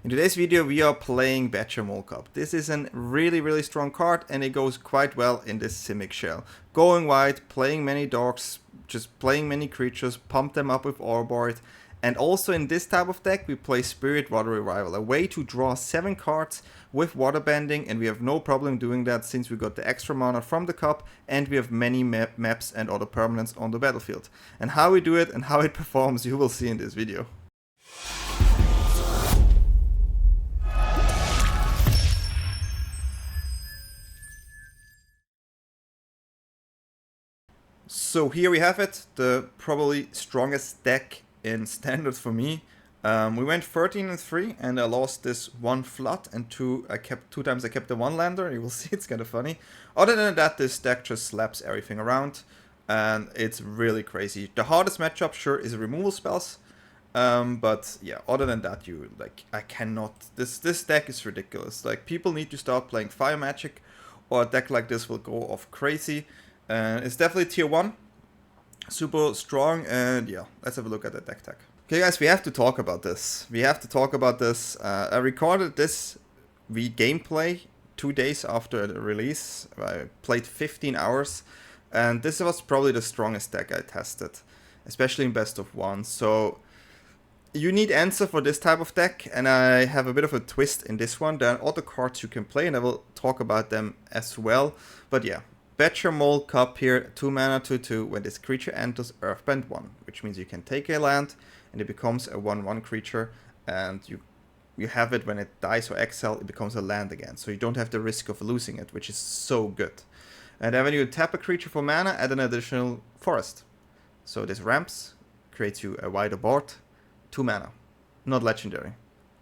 In today's video we are playing BADGERMOLE CUB. This is a really strong card and it goes quite well in this Simic shell. Going wide, playing many dogs, just playing many creatures, pump them up with Ouroboroid. And also in this type of deck we play Spirit Water Revival, a way to draw 7 cards with water bending, and we have no problem doing that since we got the extra mana from the cup and we have many maps and other permanents on the battlefield. And how we do it and how it performs you will see in this video. So here we have it, the probably strongest deck in standard for me. We went 13-3 and I lost this one flood and two times I kept the one lander. You will see it's kind of funny. Other than that, this deck just slaps everything around and it's really crazy. The hardest matchup sure is removal spells, but yeah, other than that, I cannot. This deck is ridiculous. Like, people need to start playing fire magic or a deck like this will go off crazy. It's definitely tier 1, super strong, and yeah, let's have a look at the deck tag. Okay guys, we have to talk about this. I recorded this gameplay 2 days after the release. I played 15 hours, and this was probably the strongest deck I tested, especially in best of 1. So you need answer for this type of deck, and I have a bit of a twist in this one. There are other cards you can play, and I will talk about them as well. But yeah, BADGERMOLE CUB here, 2 mana 2/2. When this creature enters Earthbend 1, which means you can take a land and it becomes a 1/1 creature, and you have it when it dies or exile, it becomes a land again. So you don't have the risk of losing it, which is so good. And then when you tap a creature for mana, add an additional forest. So this ramps, creates you a wider board, 2 mana. Not legendary.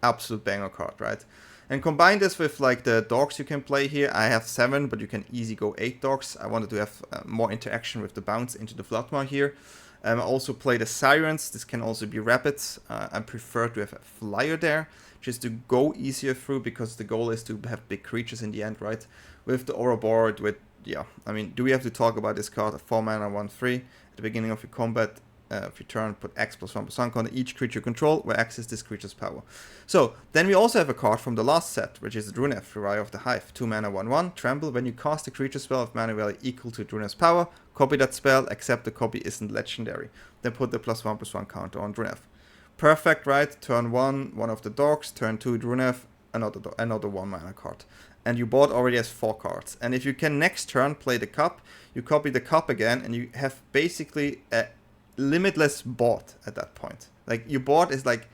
Absolute banger card, right? And combine this with like the dogs you can play here. I have 7, but you can easily go 8 dogs. I wanted to have more interaction with the bounce Into the Flood Maw here. I also play the Sirens. This can also be rapids. I prefer to have a flyer there, just to go easier through, because the goal is to have big creatures in the end, right? With the Ouroboroid, yeah, I mean, do we have to talk about this card? 4 mana 1/3 at the beginning of your combat. If you turn, put X +1/+1 on each creature you control, where X is this creature's power. So, then we also have a card from the last set, which is Druneth, Revive of the Hive. 2 mana 1/1, Tremble. When you cast a creature spell of mana value equal to Druneth's power, copy that spell, except the copy isn't legendary. Then put the +1/+1 counter on Druneth. Perfect, right? Turn 1, one of the dogs. Turn 2, Druneth, another 1 mana card. And your board already has 4 cards. And if you can next turn play the cup, you copy the cup again, and you have basically a limitless board at that point. Like, your board is like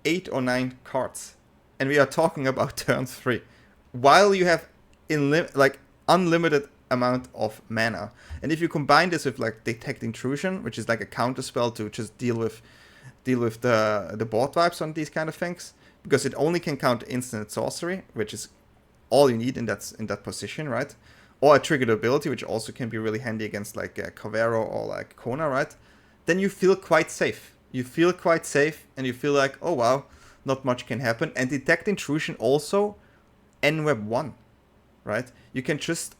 8 or 9 cards, and we are talking about turn 3, while you have unlimited amount of mana. And if you combine this with like Detect Intrusion, which is like a counter spell to just deal with the board vibes on these kind of things, because it only can counter instant sorcery, which is all you need in that position, right? Or a triggered ability, which also can be really handy against like Cavero or like Kona, right? Then you feel quite safe. You feel quite safe, and you feel like, oh wow, not much can happen. And Detect Intrusion also, NWeb 1, right? You can just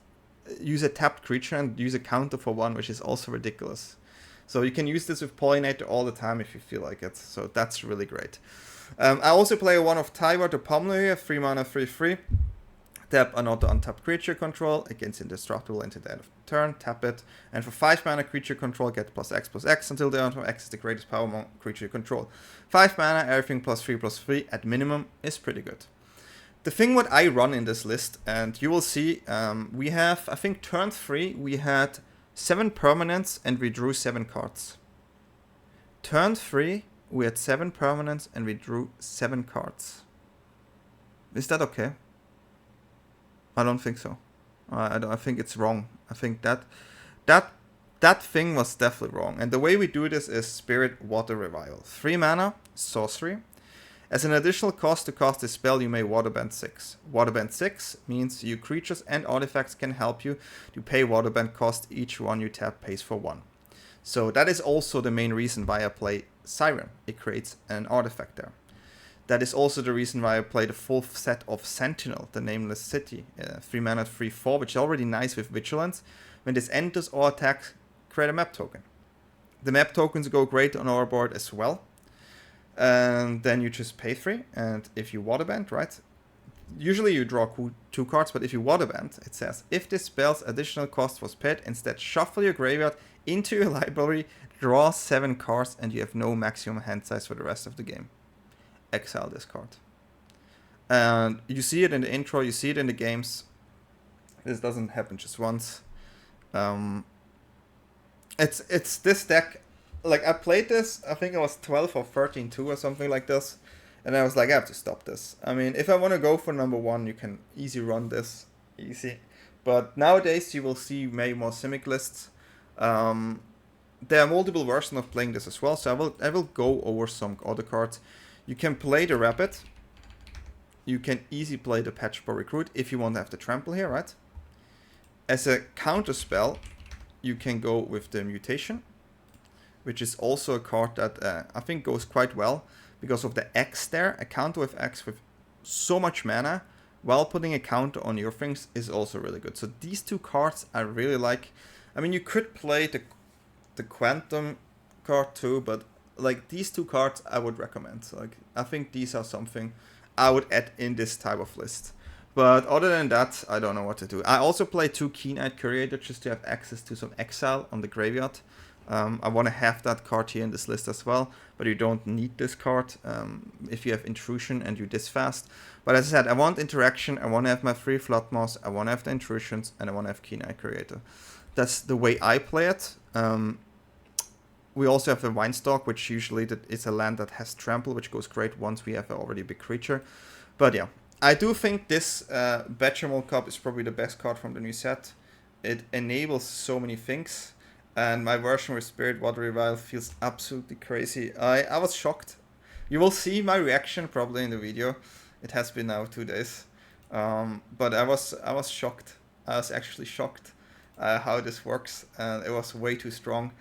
use a tapped creature and use a counter for 1, which is also ridiculous. So you can use this with Pollinator all the time if you feel like it. So that's really great. I also play one of Tywar, the Pummeler here, 3 mana 3/3. Tap another untapped creature control, against indestructible until the end of the turn, tap it, and for 5 mana creature control, get +X until the end of X is the greatest power among creature you control. 5 mana, everything +3/+3 at minimum is pretty good. The thing what I run in this list, and you will see, we have, I think turn 3, we had 7 permanents and we drew 7 cards. Turn 3, we had 7 permanents and we drew 7 cards. Is that okay? I don't think so. I think it's wrong. I think that thing was definitely wrong. And the way we do this is Spirit Water Revival. 3 mana, sorcery. As an additional cost to cast this spell, you may Waterbend 6. Waterbend 6 means your creatures and artifacts can help you to pay Waterbend cost. Each one you tap pays for 1. So that is also the main reason why I play Siren. It creates an artifact there. That is also the reason why I play the full set of Sentinel, the Nameless City. 3 mana 3/4, which is already nice with Vigilance. When this enters or attacks, create a map token. The map tokens go great on our board as well. And then you just pay 3, and if you waterbend, right? Usually you draw 2 cards, but if you waterbend, it says, if this spell's additional cost was paid, instead shuffle your graveyard into your library, draw 7 cards, and you have no maximum hand size for the rest of the game. Exile this card. And you see it in the intro, you see it in the games. This doesn't happen just once. It's this deck. Like, I played this, I think it was 12 or 13-2 or something like this. And I was like, I have to stop this. I mean, if I want to go for number 1, you can easy run this. Easy. But nowadays, you will see maybe more Simic lists. There are multiple versions of playing this as well. So I will go over some other cards. You can play the Rapid. You can easily play the Patchable Recruit if you want to have the Trample here, right? As a counter spell, you can go with the Mutation, which is also a card that I think goes quite well because of the X there. A counter with X with so much mana while putting a counter on your things is also really good. So these 2 cards I really like. I mean, you could play the Quantum card too, but like these 2 cards I would recommend. Like, I think these are something I would add in this type of list. But other than that, I don't know what to do. I also play 2 Keen-Eyed Curator just to have access to some exile on the graveyard. I want to have that card here in this list as well, but you don't need this card if you have Intrusion and you this fast. But as I said, I want interaction, I want to have my 3 Flood Maws, I want to have the Intrusions, and I want to have Keen-Eyed Curator. That's the way I play it. We also have the Winestalk, which usually is a land that has Trample, which goes great once we have already a big creature. But yeah, I do think this BADGERMOLE Cub is probably the best card from the new set. It enables so many things. And my version with Spirit Water Revival feels absolutely crazy. I was shocked. You will see my reaction probably in the video. It has been now 2 days. But I was shocked. I was actually shocked how this works. And it was way too strong.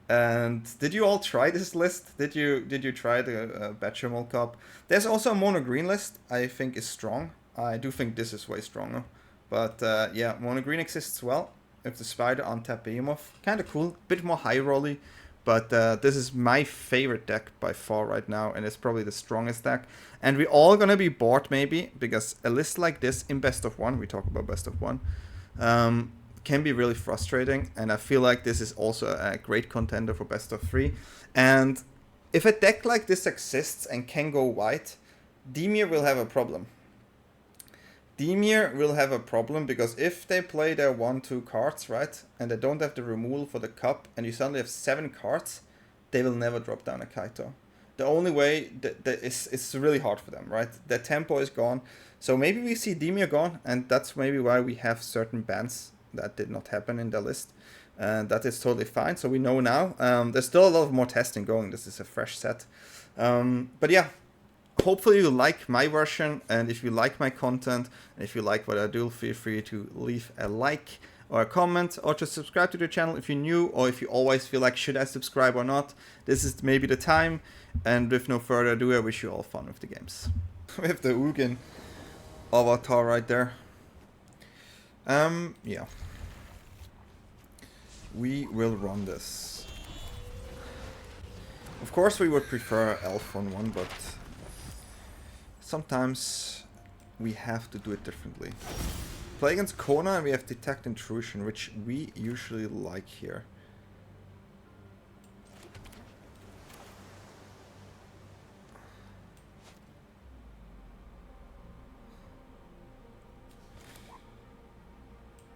And did you all try this list? Did you try the BADGERMOLE Cub? There's also a mono green list I think is strong. I do think this is way stronger. But yeah, mono green exists well. If the Spider on tap Behemoth, kind of cool, bit more high rolly, but this is my favorite deck by far right now, and it's probably the strongest deck. And we're all gonna be bored maybe, because a list like this in best of 1, we talk about best of 1, can be really frustrating, and I feel like this is also a great contender for best of 3. And if a deck like this exists and can go white, Dimir will have a problem. Dimir will have a problem because if they play their 1-2 cards, right, and they don't have the removal for the cup, and you suddenly have 7 cards, they will never drop down a Kaito. The only way it's really hard for them, right? Their tempo is gone. So maybe we see Dimir gone, and that's maybe why we have certain bans that did not happen in the list. And that is totally fine. So we know now. There's still a lot of more testing going. This is a fresh set. But yeah. Hopefully you like my version, and if you like my content, and if you like what I do, feel free to leave a like or a comment, or just subscribe to the channel if you're new, or if you always feel like, should I subscribe or not? This is maybe the time, and with no further ado, I wish you all fun with the games. We have the Ugin Avatar right there. Yeah. We will run this. Of course we would prefer Elf on 1, but sometimes we have to do it differently. Play against Kona and we have Detect Intrusion, which we usually like here.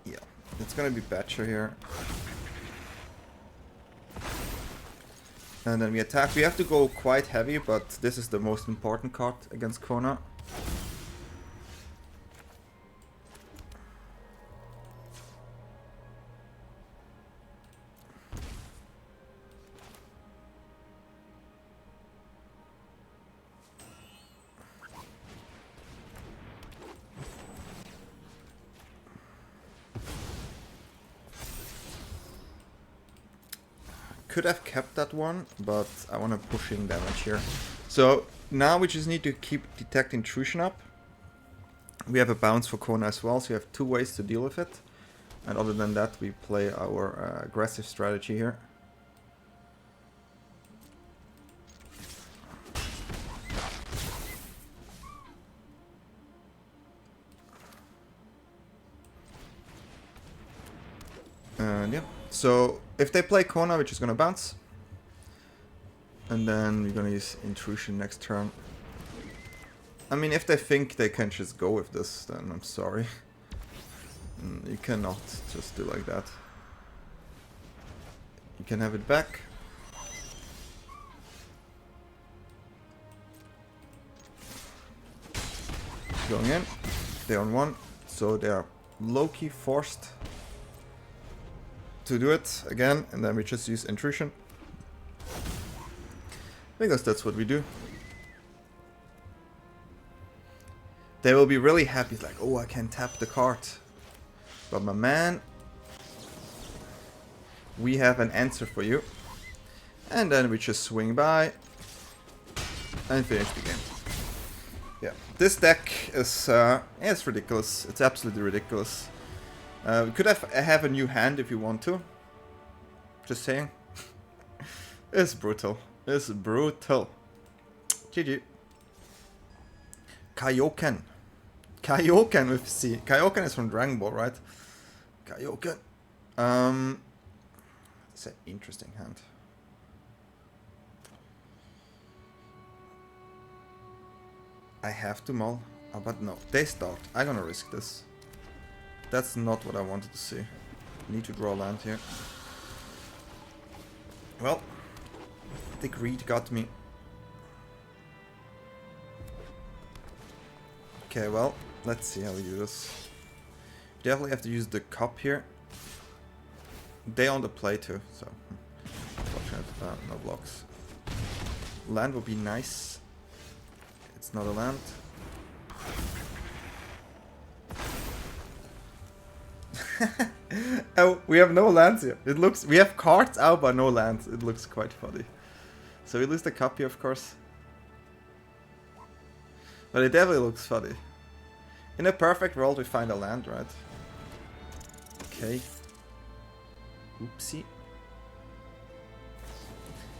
Yeah, it's gonna be Badger here. And then we attack. We have to go quite heavy, but this is the most important card against Kona. Could have kept that one, but I want to push in damage here. So now we just need to keep Detect Intrusion up. We have a bounce for Kona as well, so we have 2 ways to deal with it. And other than that, we play our aggressive strategy here. idea. So if they play Kona, we're just gonna bounce. And then we're gonna use Intrusion next turn. I mean, if they think they can just go with this, then I'm sorry. You cannot just do like that. You can have it back. Going in. They're on 1, so they are low-key forced to do it again, and then we just use Intrusion. Because that's what we do. They will be really happy, it's like, oh, I can tap the card. But my man, we have an answer for you. And then we just swing by and finish the game. Yeah, this deck is it's ridiculous. It's absolutely ridiculous. We could have a new hand if you want to. Just saying. It's brutal. It's brutal. GG. Kaioken. Kaioken with C. Kaioken is from Dragon Ball, right? Kaioken. It's an interesting hand. I have to mull. Oh, but no. They start. I'm gonna risk this. That's not what I wanted to see. Need to draw land here. Well, the greed got me. Okay, well, let's see how we do this. Definitely have to use the cup here. They on the play too, so no blocks. Land would be nice. It's not a land. Oh, we have no lands here. It looks, we have cards out but no lands. It looks quite funny. So we lose the cup here, of course. But it definitely looks funny. In a perfect world we find a land, right? Okay. Oopsie.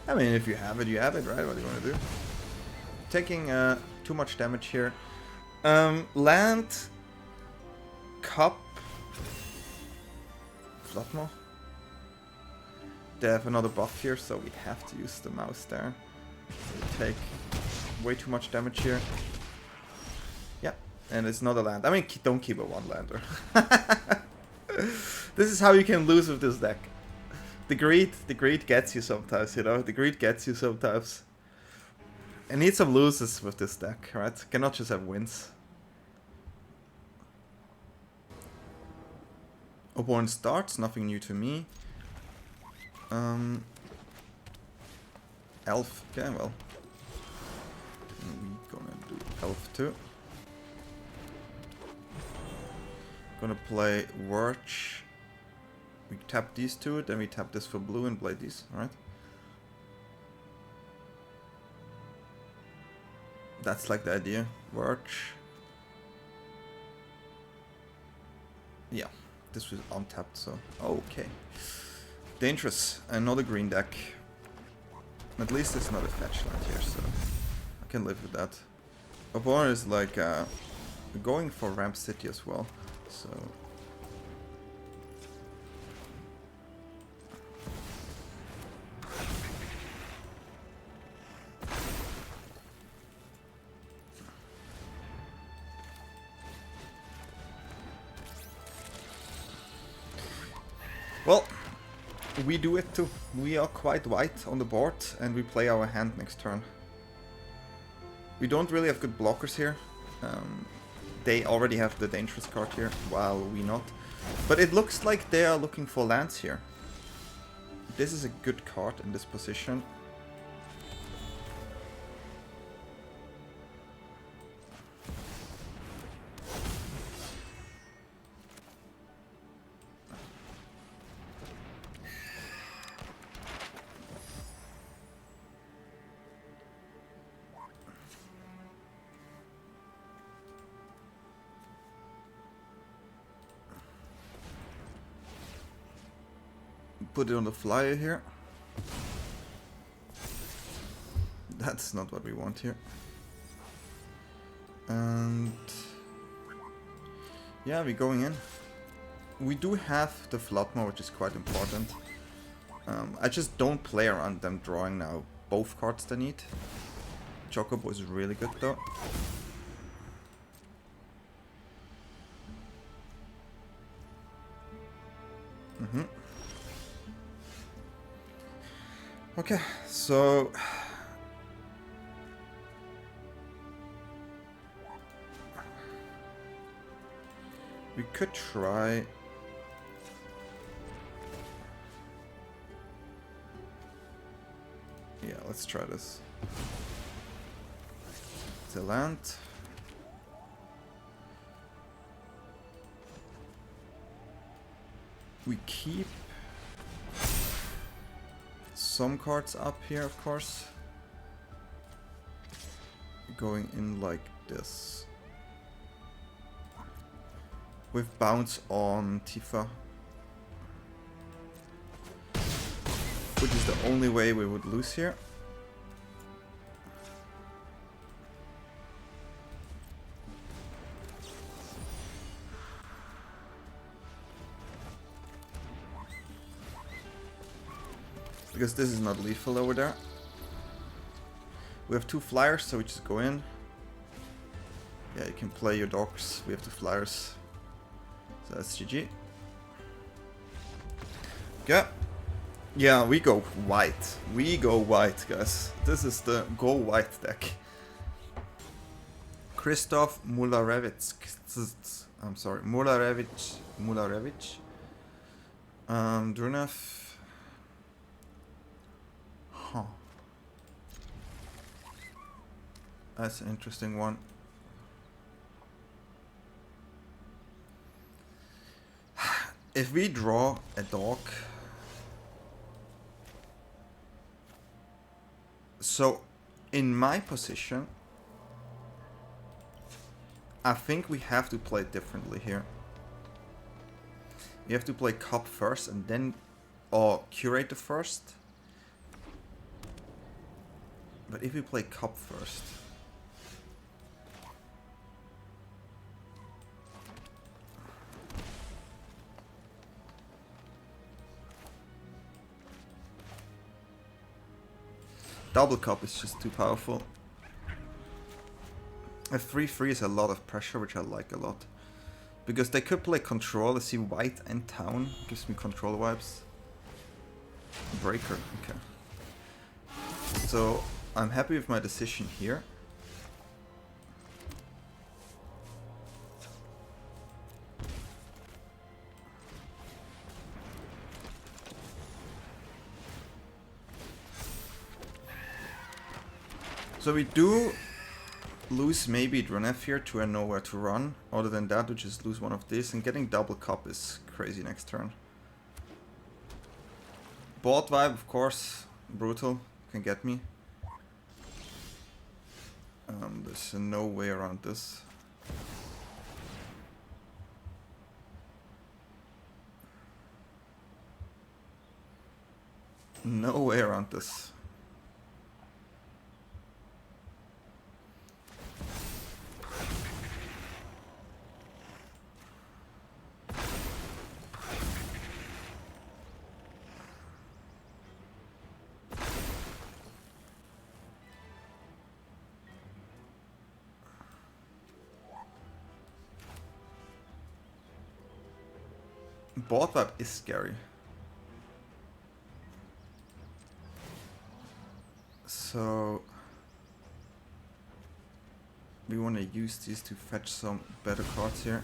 I mean, if you have it, right? What do you want to do? Taking too much damage here. Land. Cup. Flood Maw. They have another buff here, so we have to use the mouse there. So we take way too much damage here. Yeah, and it's not a land. I mean, don't keep a one-lander. This is how you can lose with this deck. The greed gets you sometimes, you know? The greed gets you sometimes. I need some losses with this deck, right? Cannot just have wins. Oborn starts, nothing new to me. Elf, okay, well. We're gonna do Elf too. Gonna play Wirch. We tap these two, then we tap this for blue and play these, alright? That's like the idea. Wirch. Yeah, this was untapped, so okay. Dangerous, another green deck. At least it's not a fetch land here, so I can live with that. Oborn is like going for Ramp City as well, so. Well, we do it too. We are quite white on the board and we play our hand next turn. We don't really have good blockers here. They already have the dangerous card here, while we not. But it looks like they are looking for lands here. This is a good card in this position. Put it on the flyer here. That's not what we want here. And yeah, we're going in. We do have the Flood Maw, which is quite important. I just don't play around them drawing now both cards they need. Chocobo is really good though. Okay, so we could try. Yeah, let's try this. The land. We keep some cards up here, of course. Going in like this. With bounce on Tifa. Which is the only way we would lose here. Because this is not lethal over there. We have 2 flyers, so we just go in. Yeah, you can play your dogs. We have 2 flyers. So that's GG. Yeah. Yeah, we go white. We go white, guys. This is the go white deck. Krzysztof Mularewicz. I'm sorry, Mularewicz. Druneth. Huh. That's an interesting one. If we draw a dog, so in my position, I think we have to play differently here. You have to play Cub first and then, or Curator first. But if we play Cub first, double Cub is just too powerful. A 3/3 is a lot of pressure, which I like a lot. Because they could play control. I see white and town. Gives me control vibes. Breaker, okay. So I'm happy with my decision here. So we do lose maybe Druneth here to a nowhere to run. Other than that, we just lose one of these, and getting double Cub is crazy next turn. Board vibe, of course, brutal, can get me. There's no way around this. No way around this. Board vibe is scary. So we want to use these to fetch some better cards here.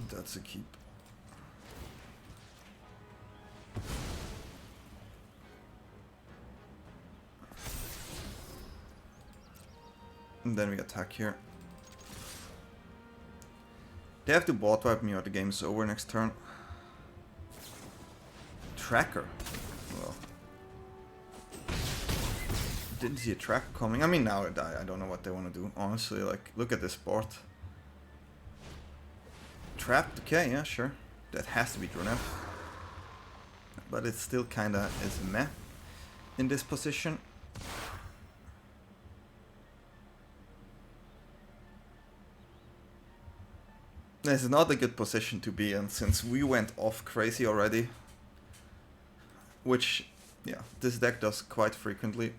That's a keep. And then we attack here. They have to board wipe me or the game is over next turn. Tracker. Well, didn't see a tracker coming. I mean, now I don't know what they want to do. Honestly, like, look at this board. Trapped. Okay, yeah, sure. That has to be Druneth. But it still kinda is meh in this position. This is not a good position to be in since we went off crazy already. Which, yeah, this deck does quite frequently.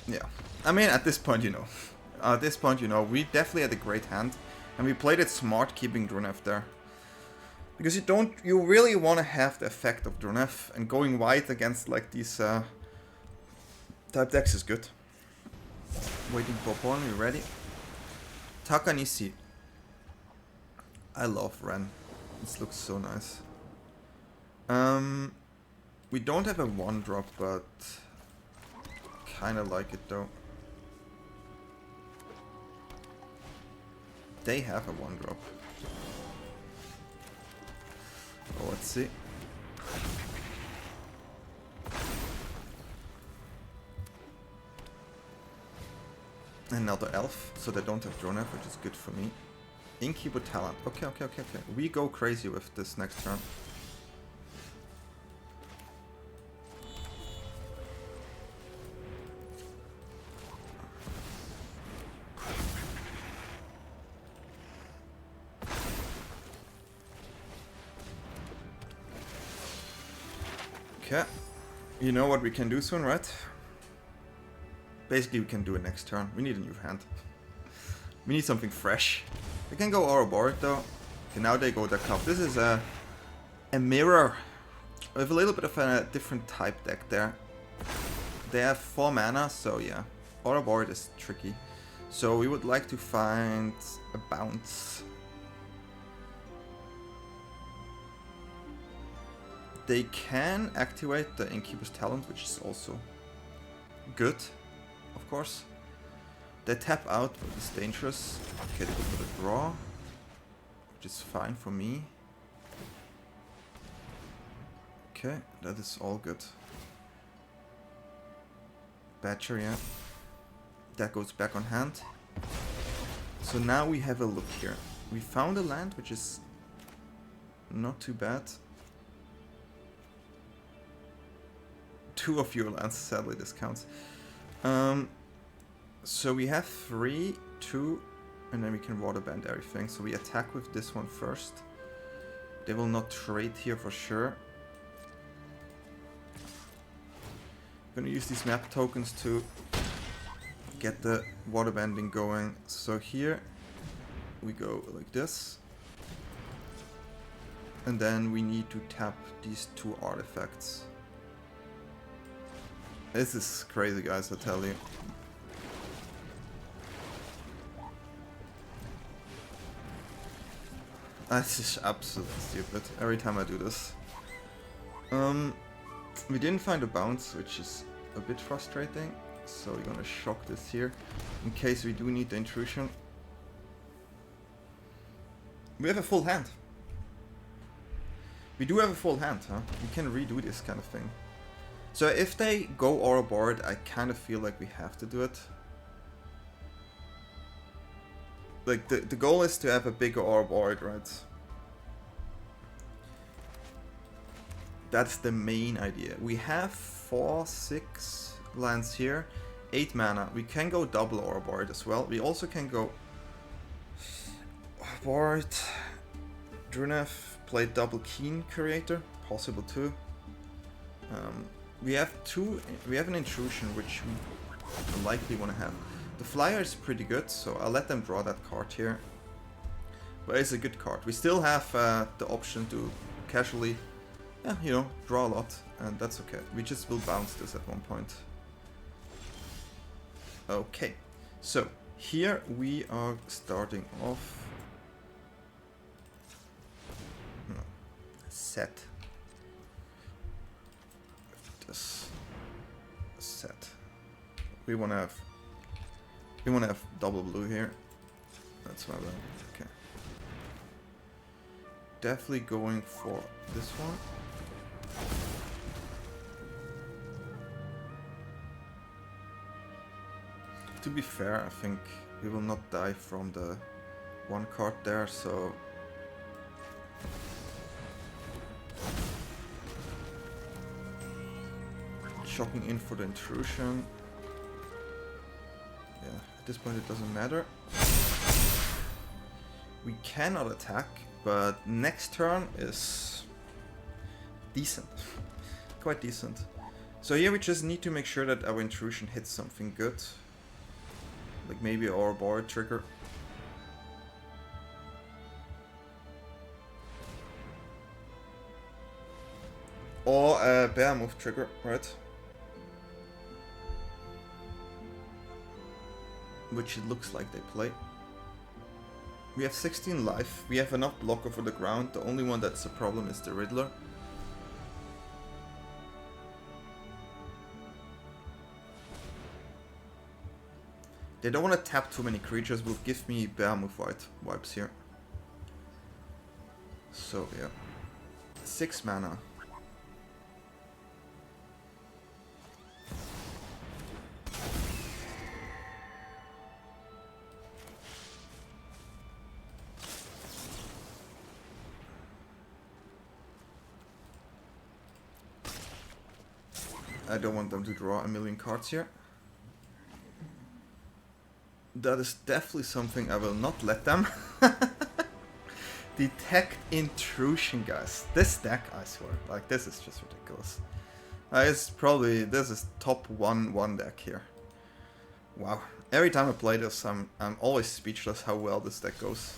Yeah, I mean, at this point, you know. At this point, you know, we definitely had a great hand. And we played it smart, keeping Druneth there. Because you really want to have the effect of Druneth. And going white against, like, these type decks is good. Waiting for opponent, we ready? Takanishi. I love Ren. This looks so nice. We don't have a 1-drop, but kinda like it though. They have a 1-drop. Oh, let's see. Another elf, so they don't have Druneth, which is good for me. Incubo talent. Okay. We go crazy with this next turn. Okay. You know what we can do soon, right? Basically, we can do it next turn. We need a new hand. We need something fresh. We can go Ouroboroid though. Okay, now they go the Cub. This is a mirror with a little bit of a different type deck there. They have 4 mana, so yeah. Ouroboroid is tricky. So we would like to find a bounce. They can activate the Incubus talent, which is also good, of course. They tap out, but it's dangerous. Okay, they go for the draw, which is fine for me. Okay, that is all good. Badger, yeah. That goes back on hand. So now we have a look here. We found a land, which is not too bad. 2 of your lands, sadly this counts. So we have 3, 2, and then we can waterbend everything. So we attack with this one first. They will not trade here for sure. I'm gonna use these map tokens to get the waterbending going. So here we go like this. And then we need to tap these 2 artifacts. This is crazy, guys, I tell you. This is absolutely stupid every time I do this. We didn't find a bounce, which is a bit frustrating. So we're gonna shock this here in case we do need the intrusion. We have a full hand. We do have a full hand, huh? We can redo this kind of thing. So if they go Ouroboroid, I kind of feel like we have to do it. Like, the goal is to have a bigger Ouroboroid, right? That's the main idea. We have 4, 6 lands here, 8 mana. We can go double Ouroboroid as well. We also can go Ouroboroid, Druneth, play double Keen Curator, possible too. We have an intrusion which we likely want to have. The flyer is pretty good, so I'll let them draw that card here. But it's a good card. We still have the option to casually, yeah, you know, draw a lot, and that's okay. We just will bounce this at one point. Okay, so here we are starting off. No, set. This set. We want to have double blue here. That's my bad. Okay. Definitely going for this one. To be fair, I think we will not die from the 1 card there, so shocking in for the intrusion. At this point it doesn't matter. We cannot attack, but next turn is decent. Quite decent. So here we just need to make sure that our intrusion hits something good. Like maybe our Ouroboroid trigger. Or a bear move trigger, right? Which it looks like they play. We have 16 life. We have enough blocker for the ground. The only one that's a problem is the Riddler. They don't want to tap too many creatures. Will give me bear move vibes here. So yeah, 6 mana. I don't want them to draw a million cards here. That is definitely something I will not let them. Detect Intrusion, guys. This deck, I swear, like this is just ridiculous. It's probably, this is top 1 deck here. Wow. Every time I play this, I'm always speechless how well this deck goes.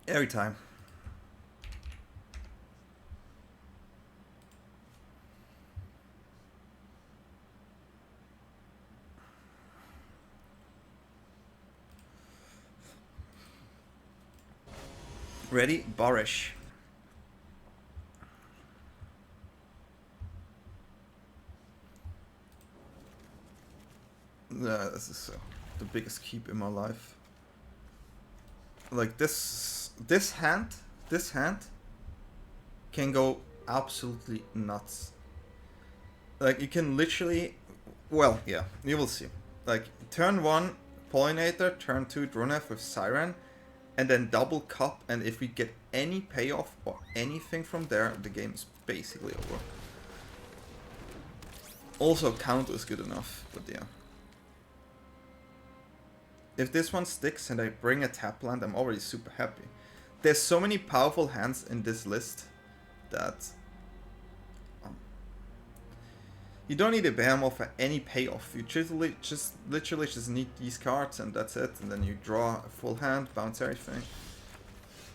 Every time. Ready? Barish. Yeah, this is the biggest keep in my life. Like this hand can go absolutely nuts. Like you can literally, well, yeah, you will see. Like turn 1 Pollinator, turn 2 Druneth with Siren, and then double cup, and if we get any payoff or anything from there, the game is basically over. Also, counter is good enough, but yeah. If this one sticks and I bring a tap land, I'm already super happy. There's so many powerful hands in this list that you don't need a Behemoth for any payoff. You literally just need these cards and that's it. And then you draw a full hand, bounce everything.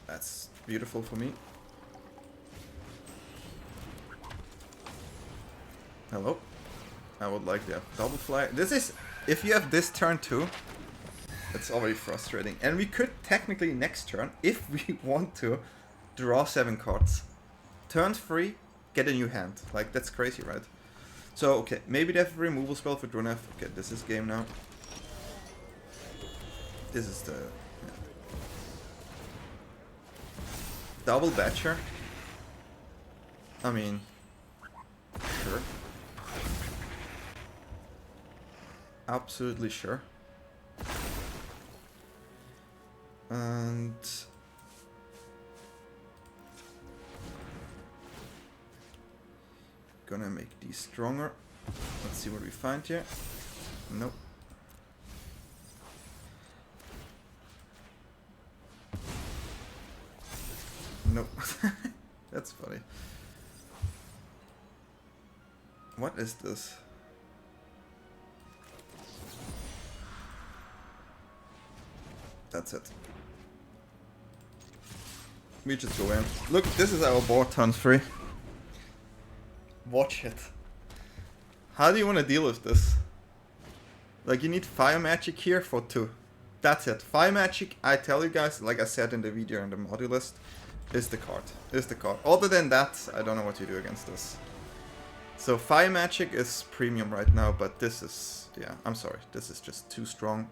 That's beautiful for me. Hello. I would like the double fly. This is, if you have this turn too, it's already frustrating. And we could technically next turn, if we want to, draw 7 cards. Turn 3, get a new hand. Like, that's crazy, right? So, okay, maybe they have a removal spell for Druneth. Okay, this is game now. This is the... Yeah. Double Badger. I mean... Sure. Absolutely sure. And... Gonna make these stronger. Let's see what we find here. Nope. Nope. That's funny. What is this? That's it. We just go in. Look, this is our board turn 3. Watch it. How do you want to deal with this? Like, you need Fire Magic here for 2. That's it. Fire Magic, I tell you guys, like I said in the video in the module list, is the card. Is the card. Other than that, I don't know what you do against this. So Fire Magic is premium right now, but this is, yeah, I'm sorry. This is just too strong.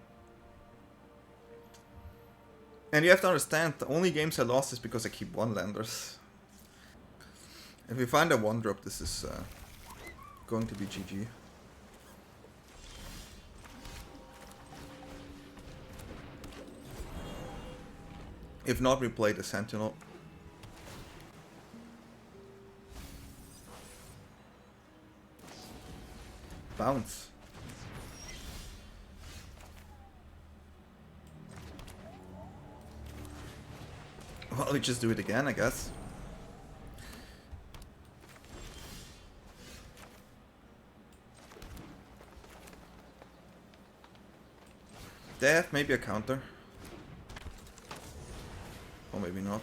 And you have to understand, the only games I lost is because I keep 1-landers. If we find a 1-drop, this is going to be GG. If not, we play the Sentinel. Bounce. Well, we just do it again, I guess. They have maybe a counter. Or maybe not.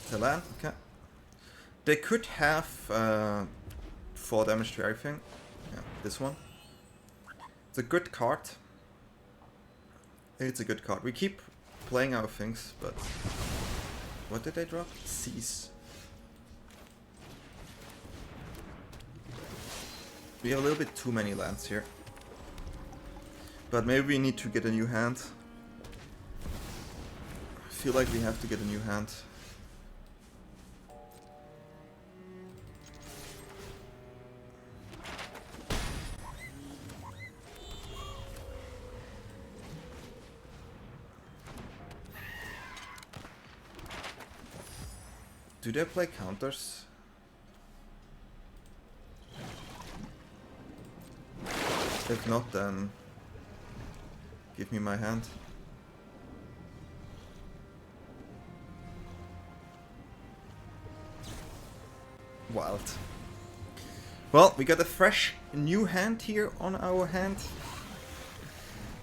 TLA, okay. They could have 4 damage to everything. Yeah, this one. It's a good card. It's a good card. We keep playing our things, but... What did they drop? Cease. We have a little bit too many lands here. But maybe we need to get a new hand. I feel like we have to get a new hand. Do they play counters? If not, then give me my hand. Wild. Well, we got a fresh new hand here on our hand.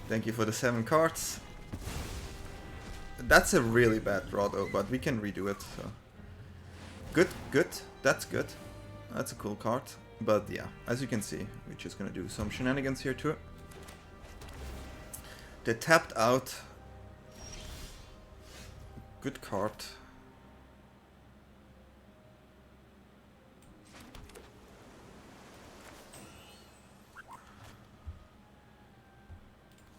Thank you for the 7 cards. That's a really bad draw though, but we can redo it. So. Good, good. That's good. That's a cool card. But yeah, as you can see, we're just gonna do some shenanigans here too. They tapped out. Good card.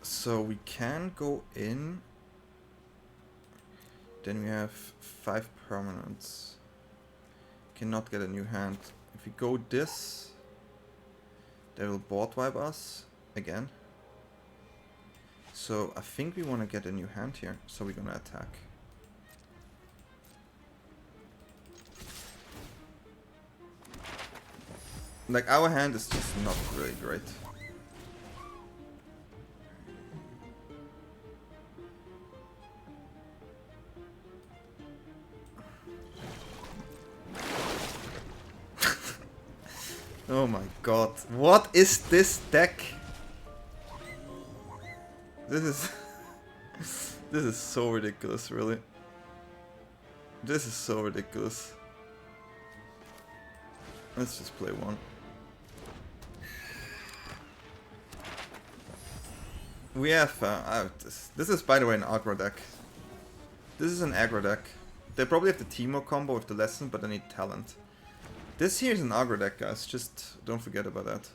So we can go in. Then we have 5 permanents. Cannot get a new hand. If we go this, they will board wipe us again. So I think we want to get a new hand here. So we're gonna attack. Like our hand is just not really great. Oh my god, what is this deck? This is this is so ridiculous, really. This is so ridiculous. Let's just play one. We have this is, by the way, an aggro deck. This is an aggro deck. They probably have the Teemo combo with the lesson, but they need talent. This here is an aggro deck, guys. Just don't forget about that.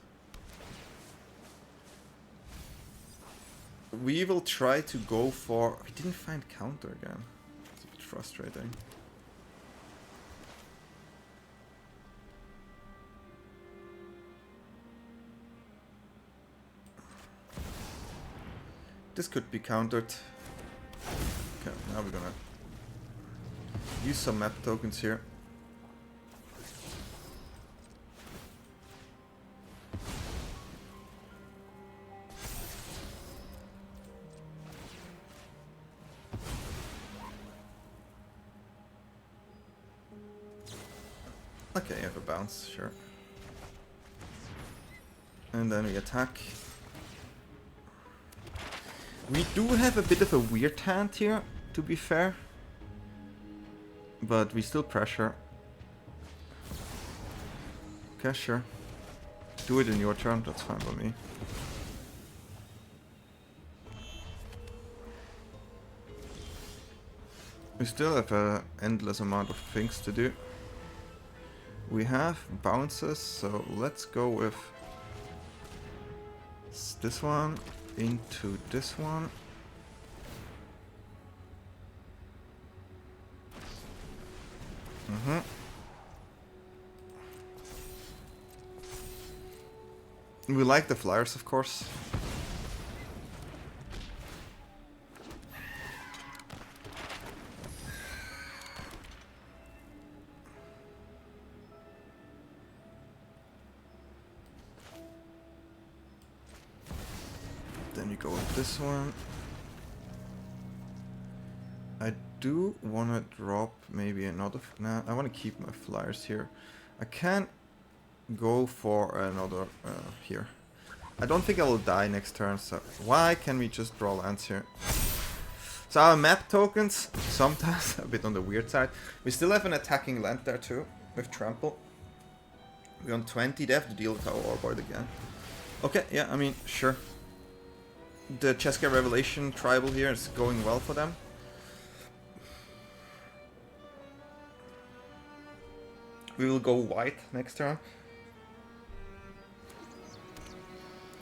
We will try to go for... We didn't find counter again. It's a bit frustrating. This could be countered. Okay, now we're gonna use some map tokens here. Okay, you have a bounce, sure. And then we attack. We do have a bit of a weird hand here, to be fair. But we still pressure. Okay, sure. Do it in your turn, that's fine by me. We still have an endless amount of things to do. We have bounces, so let's go with this one into this one. We like the flyers, of course. You go with this one. I do want to drop maybe another... Nah, I want to keep my flyers here. I can't go for another here. I don't think I will die next turn, so why can we just draw lands here? So our map tokens, sometimes a bit on the weird side. We still have an attacking land there too, with Trample. We're on 20, they have to deal with our Ouroboroid again. Okay, yeah, I mean, sure. The Cheska Revelation tribal here is going well for them. We will go white next turn.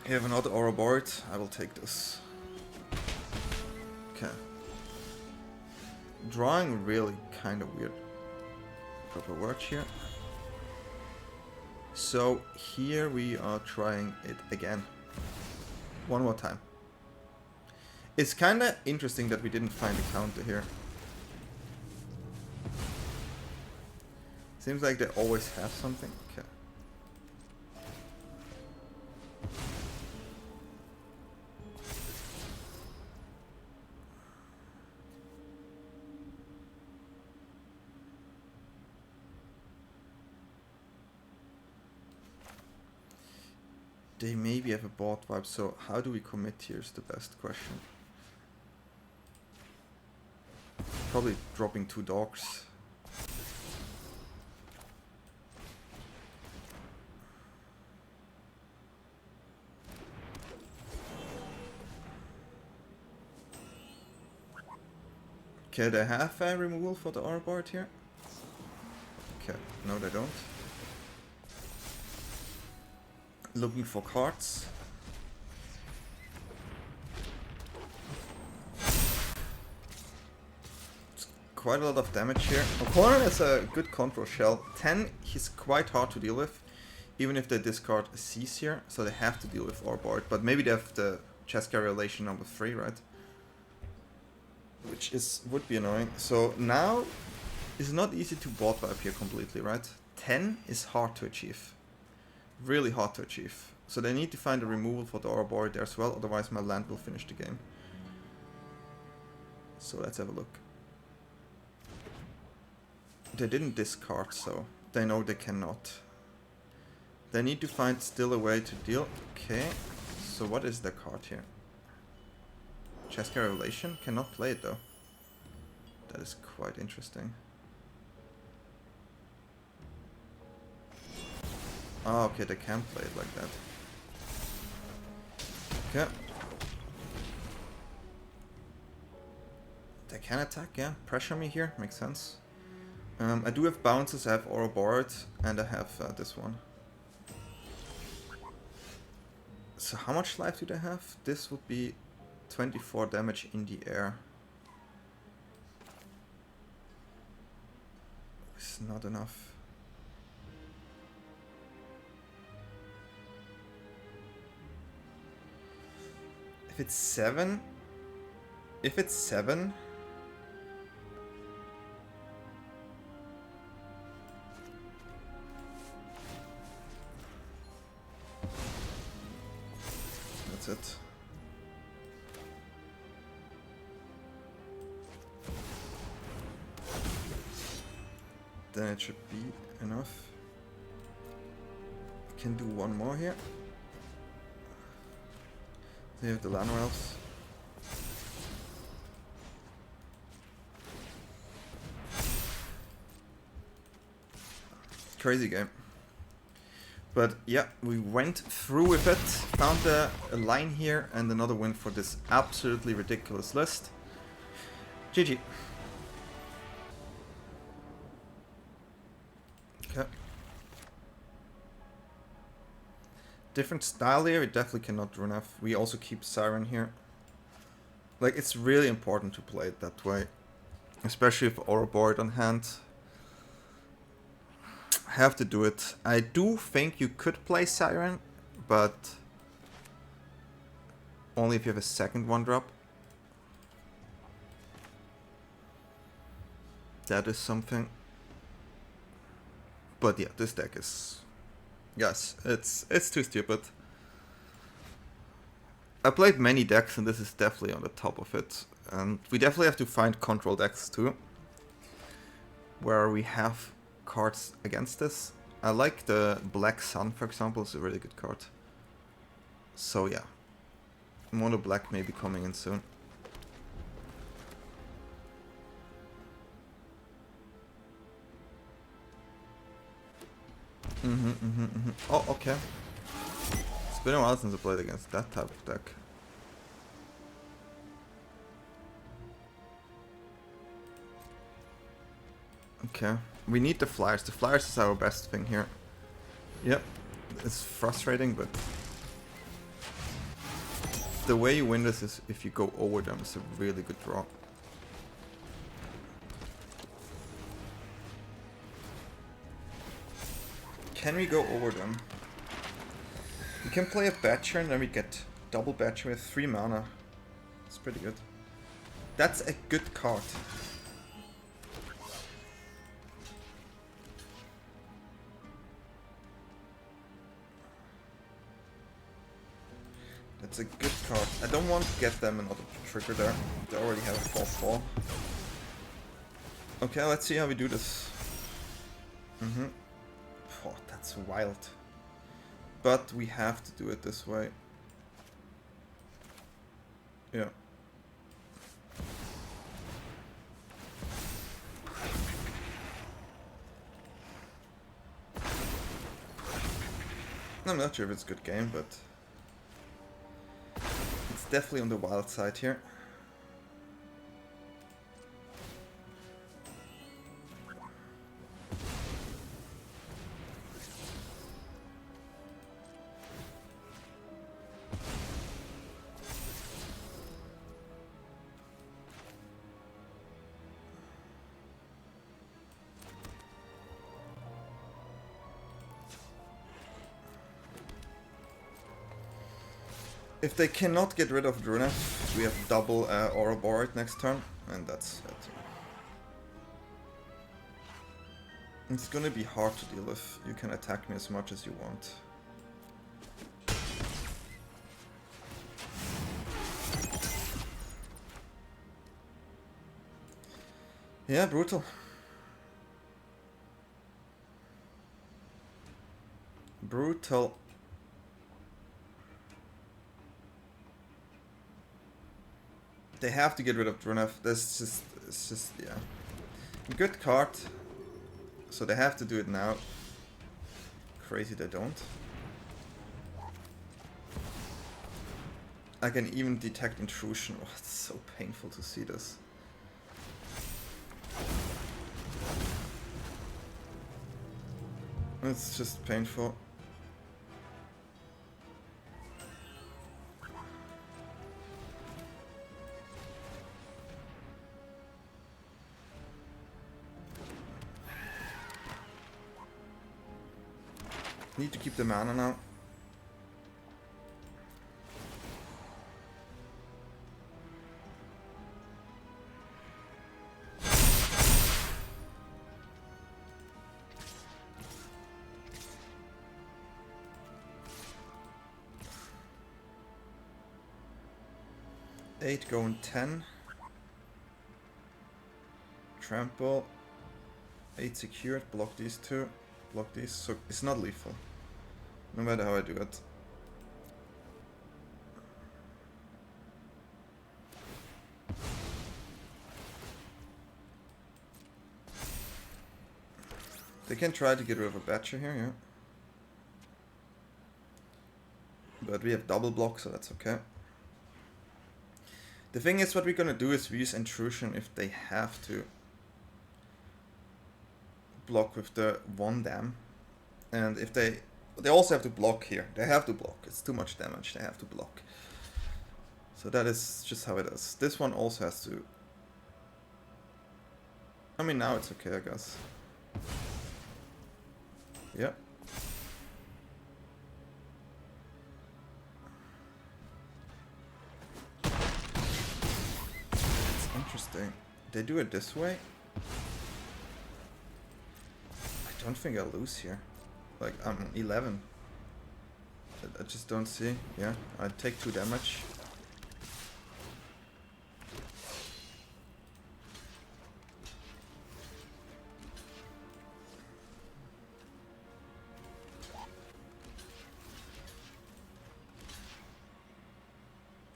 You have another Ouroboroid. I will take this. Okay. Drawing really kind of weird. Proper word here. So here we are trying it again. One more time. It's kind of interesting that we didn't find a counter here. Seems like they always have something. Okay. They maybe have a board wipe, so how do we commit here is the best question. Probably dropping 2 dogs. Okay, they have a removal for the Ouroboroid here. Okay, no they don't. Looking for cards. It's quite a lot of damage here. Opponent has a good control shell. 10 is quite hard to deal with, even if they discard a Cease here, so they have to deal with Ouroboroid. But maybe they have the Cheska Relation number 3, right? Which would be annoying. So now it's not easy to board wipe here completely, right? 10 is hard to achieve. Really hard to achieve. So they need to find a removal for the Ouroboroid there as well, otherwise my land will finish the game. So let's have a look. They didn't discard, so they know they cannot. They need to find still a way to deal. Okay, so what is the card here? Cheska Revelation? Cannot play it though. That is quite interesting. Oh, okay, they can play it like that. Okay. They can attack, yeah. Pressure me here, makes sense. I do have bounces, I have Ouroboroid, and I have this one. So how much life do they have? This would be 24 damage in the air. It's not enough. If it's 7, that's it. Then it should be enough. I can do one more here. They have the Llanowar Elves. Crazy game. But yeah, we went through with it, found a line here, and another win for this absolutely ridiculous list. GG. Okay. Different style here, we definitely cannot Druneth. We also keep Siren here. Like, it's really important to play it that way. Especially with Ouroboroid on hand. Have to do it. I do think you could play Siren, but only if you have a second 1-drop. That is something. But yeah, this deck is... Yes, it's too stupid. I played many decks, and this is definitely on the top of it. And we definitely have to find control decks too, where we have cards against this. I like the Black Sun, for example, it's a really good card. So yeah, Mono Black may be coming in soon. Oh, okay. It's been a while since I played against that type of deck. Okay, we need the flyers. The flyers is our best thing here. Yep, it's frustrating, but the way you win this is if you go over them. It's a really good draw. Can we go over them? We can play a Badger and then we get double Badger with 3 mana. It's pretty good. That's a good card. That's a good card. I don't want to get them another trigger there. They already have a 4/4. Okay, let's see how we do this. Oh, that's wild. But we have to do it this way. Yeah. I'm not sure if it's a good game, but it's definitely on the wild side here. If they cannot get rid of Druneth, we have double Ouroboroid next turn, and that's it. It's gonna be hard to deal with. You can attack me as much as you want. Yeah, brutal. Brutal. They have to get rid of Druneth. It's just, yeah. Good card. So they have to do it now. Crazy they don't. I can even detect intrusion. Oh, it's so painful to see this. It's just painful. Need to keep the mana now. Eight going 10. Trample. 8 secured. Block these two. Block these. So it's not lethal. No matter how I do it. They can try to get rid of a Badger here, yeah. But we have double block, so that's okay. The thing is, what we're gonna do is we use Intrusion if they have to block with the 1 dam. And if they also have to block here. They have to block. It's too much damage. They have to block. So that is just how it is. This one also has to... I mean, now it's okay, I guess. Yeah. It's interesting. They do it this way. I don't think I'll lose here. Like, I'm 11. I just don't see. Yeah, I take 2 damage.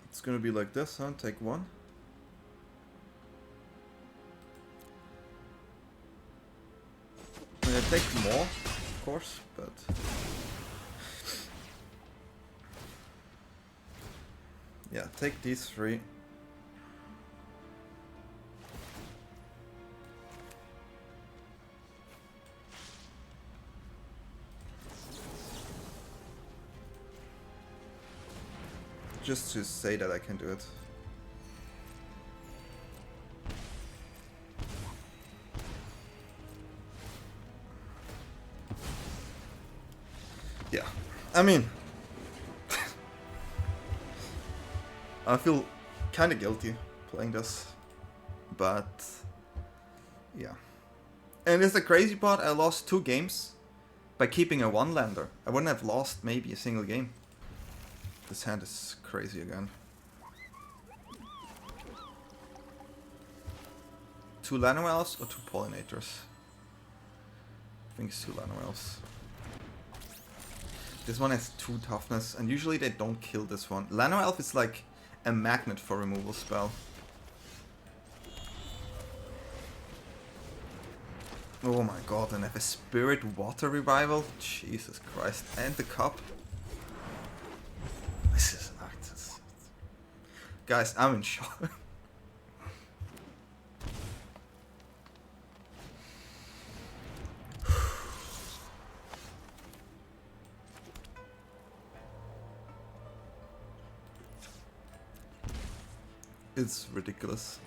It's gonna be like this, huh? Take 1. I mean, I take more, of course, but... yeah, take these 3. Just to say that I can do it. Yeah, I mean... I feel kind of guilty playing this, but yeah. And it's the crazy part, I lost 2 games by keeping a 1-lander. I wouldn't have lost maybe a single game. This hand is crazy again. 2 Llanowar Elves or 2 Pollinators? I think it's 2 Llanowar Elves. This one has 2 toughness, and usually they don't kill this one. Llanowar Elf is like a magnet for removal spell. Oh my god, and I have a Spirit Water Revival? Jesus Christ. And the Cup? This is nuts. Guys, I'm in shock. It's ridiculous.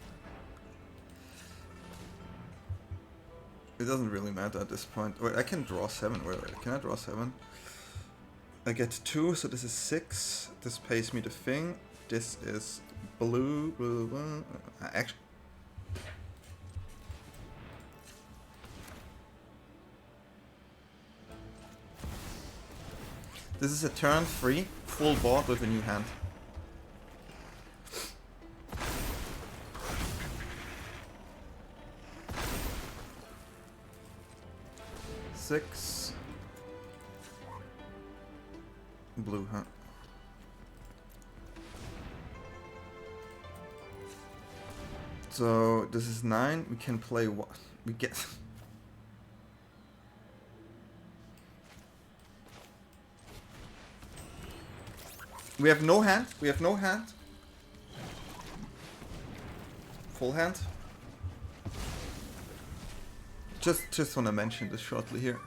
It doesn't really matter at this point. Wait, I can draw 7. Wait, can I draw 7? I get 2, so this is 6. This pays me the thing. This is blue. Actually, this is a turn 3, full board with a new hand. Six. Blue, huh? So this is 9. We can play what we get. We have no hand. We have no hand. Full hand. Just want to mention this shortly here.